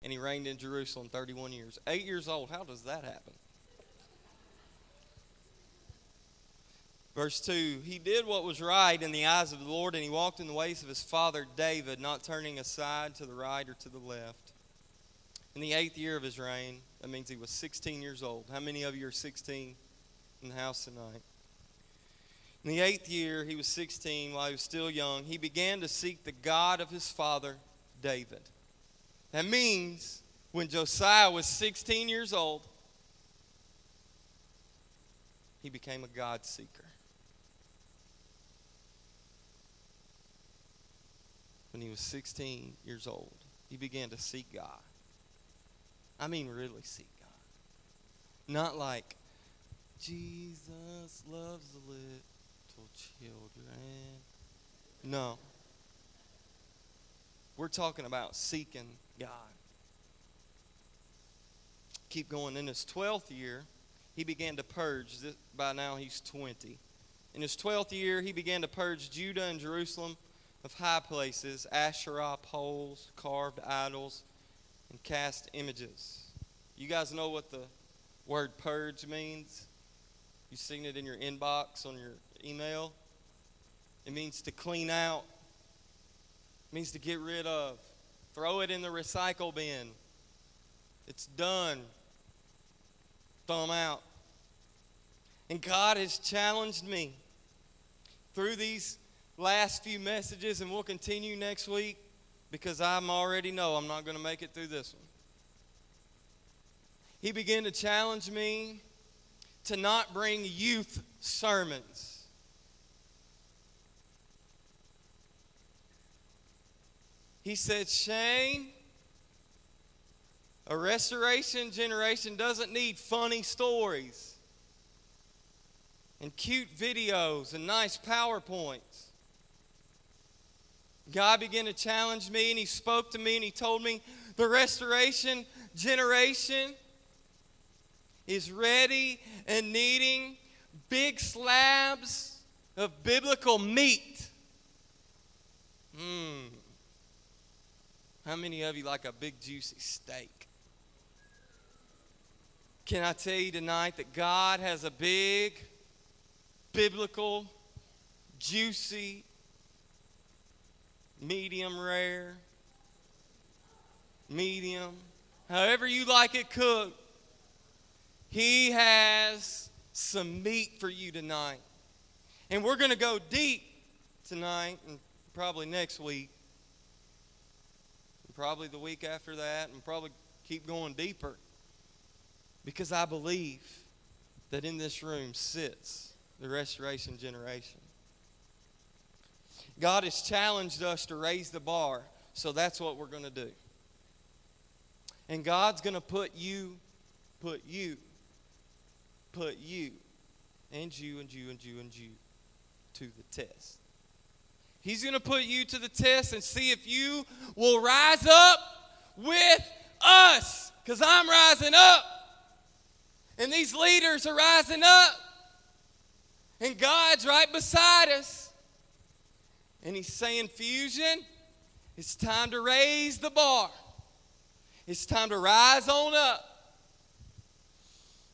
and he reigned in Jerusalem 31 years. 8 years old. How does that happen? Verse 2, he did what was right in the eyes of the Lord, and he walked in the ways of his father David, not turning aside to the right or to the left. In the 8th year of his reign, that means he was 16 years old. How many of you are 16 in the house tonight? In the 8th year, he was 16, while he was still young, he began to seek the God of his father David. That means when Josiah was 16 years old, he became a God seeker. When he was 16 years old, he began to seek God. I mean, really seek God. Not like, Jesus loves the little children. No. We're talking about seeking God. Keep going. In his 12th year, he began to purge. By now, he's 20. In his 12th year, he began to purge Judah and Jerusalem of high places, Asherah poles, carved idols, and cast images. You guys know what the word purge means? You've seen it in your inbox on your email. It means to clean out. It means to get rid of. Throw it in the recycle bin. It's done. Throw them out. And God has challenged me through these last few messages, and we'll continue next week because I already know I'm not going to make it through this one. He began to challenge me to not bring youth sermons. He said, Shane, a restoration generation doesn't need funny stories and cute videos and nice PowerPoints. God began to challenge me, and he spoke to me, and he told me the restoration generation is ready and needing big slabs of biblical meat. How many of you like a big juicy steak? Can I tell you tonight that God has a big, biblical, juicy, medium rare, medium, however you like it cooked, he has some meat for you tonight. And we're going to go deep tonight and probably next week. And probably the week after that, and probably keep going deeper. Because I believe that in this room sits the restoration generation. God has challenged us to raise the bar, so that's what we're going to do. And God's going to put you, and you to the test. He's going to put you to the test and see if you will rise up with us. Because I'm rising up. And these leaders are rising up. And God's right beside us. And he's saying, Fusion, it's time to raise the bar. It's time to rise on up.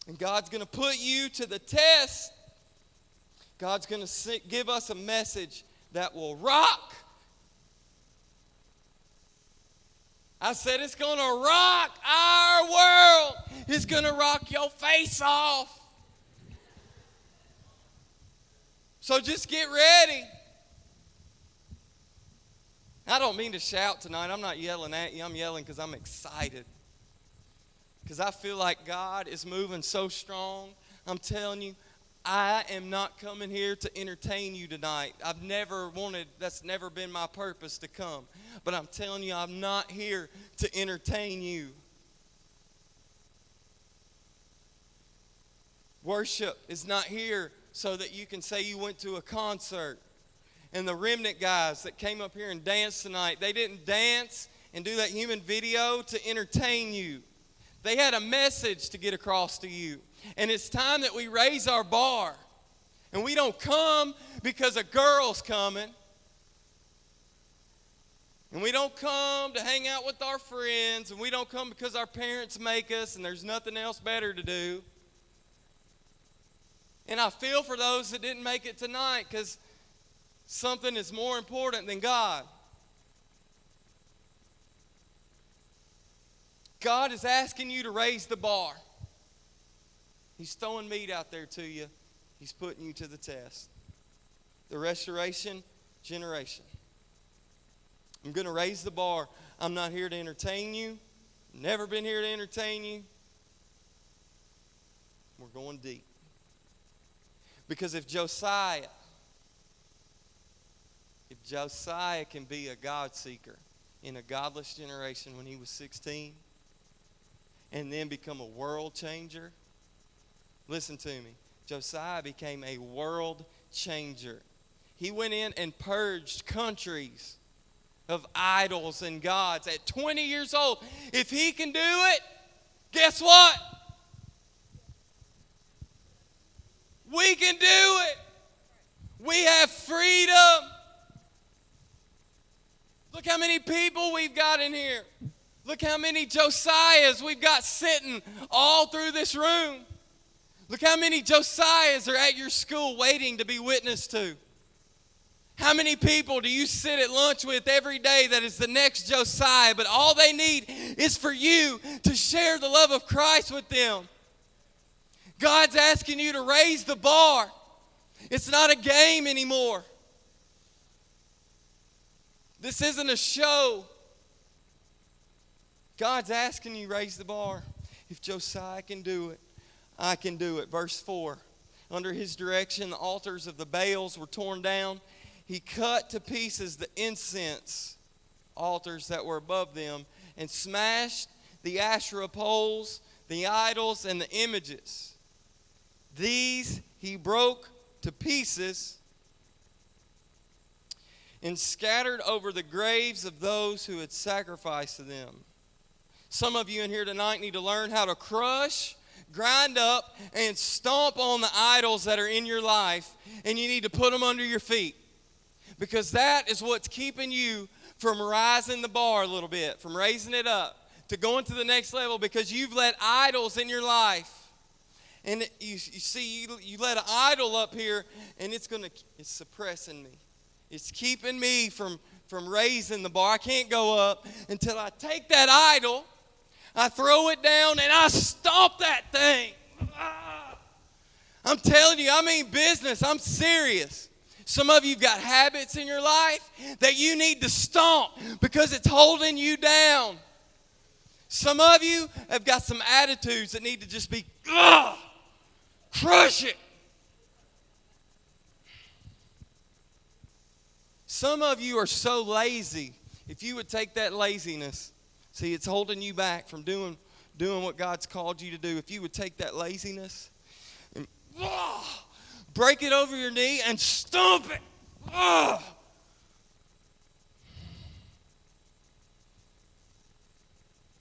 And God's going to put you to the test. God's going to give us a message that will rock. I said it's going to rock our world. It's going to rock your face off. So just get ready. I don't mean to shout tonight. I'm not yelling at you. I'm yelling because I'm excited. Because I feel like God is moving so strong. I'm telling you, I am not coming here to entertain you tonight. That's never been my purpose to come. But I'm telling you, I'm not here to entertain you. Worship is not here so that you can say you went to a concert. And the remnant guys that came up here and danced tonight, they didn't dance and do that human video to entertain you. They had a message to get across to you. And it's time that we raise our bar. And we don't come because a girl's coming. And we don't come to hang out with our friends, and we don't come because our parents make us and there's nothing else better to do. And I feel for those that didn't make it tonight because something is more important than God. God is asking you to raise the bar. He's throwing meat out there to you. He's putting you to the test. The Restoration Generation. I'm going to raise the bar. I'm not here to entertain you. Never been here to entertain you. We're going deep. Because if Josiah can be a God seeker in a godless generation when he was 16 and then become a world changer, listen to me. Josiah became a world changer. He went in and purged countries of idols and gods at 20 years old. If he can do it, guess what? We can do it. We have freedom. Look how many people we've got in here. Look how many Josiahs we've got sitting all through this room. Look how many Josiahs are at your school waiting to be witnessed to. How many people do you sit at lunch with every day that is the next Josiah, but all they need is for you to share the love of Christ with them? God's asking you to raise the bar. It's not a game anymore. This isn't a show. God's asking you to raise the bar. If Josiah can do it, I can do it. Verse 4. Under his direction, the altars of the Baals were torn down. He cut to pieces the incense altars that were above them and smashed the Asherah poles, the idols, and the images. These he broke to pieces and scattered over the graves of those who had sacrificed to them. Some of you in here tonight need to learn how to crush, grind up, and stomp on the idols that are in your life, and you need to put them under your feet. Because that is what's keeping you from rising the bar a little bit, from raising it up, to going to the next level, because you've let idols in your life. And you see, you let an idol up here, and it's suppressing me. It's keeping me from raising the bar. I can't go up until I take that idol, I throw it down, and I stomp that thing. I'm telling you, I mean business. I'm serious. Some of you have got habits in your life that you need to stomp because it's holding you down. Some of you have got some attitudes that need to just be, crush it. Some of you are so lazy. If you would take that laziness, see, it's holding you back from doing what God's called you to do. If you would take that laziness and break it over your knee and stomp it.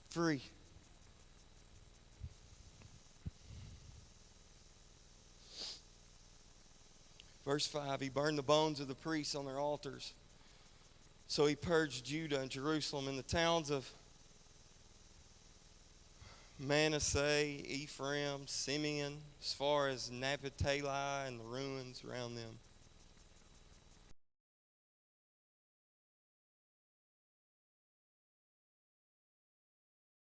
Free. Verse 5, he burned the bones of the priests on their altars. So he purged Judah and Jerusalem and the towns of Manasseh, Ephraim, Simeon, as far as Naphtali and the ruins around them.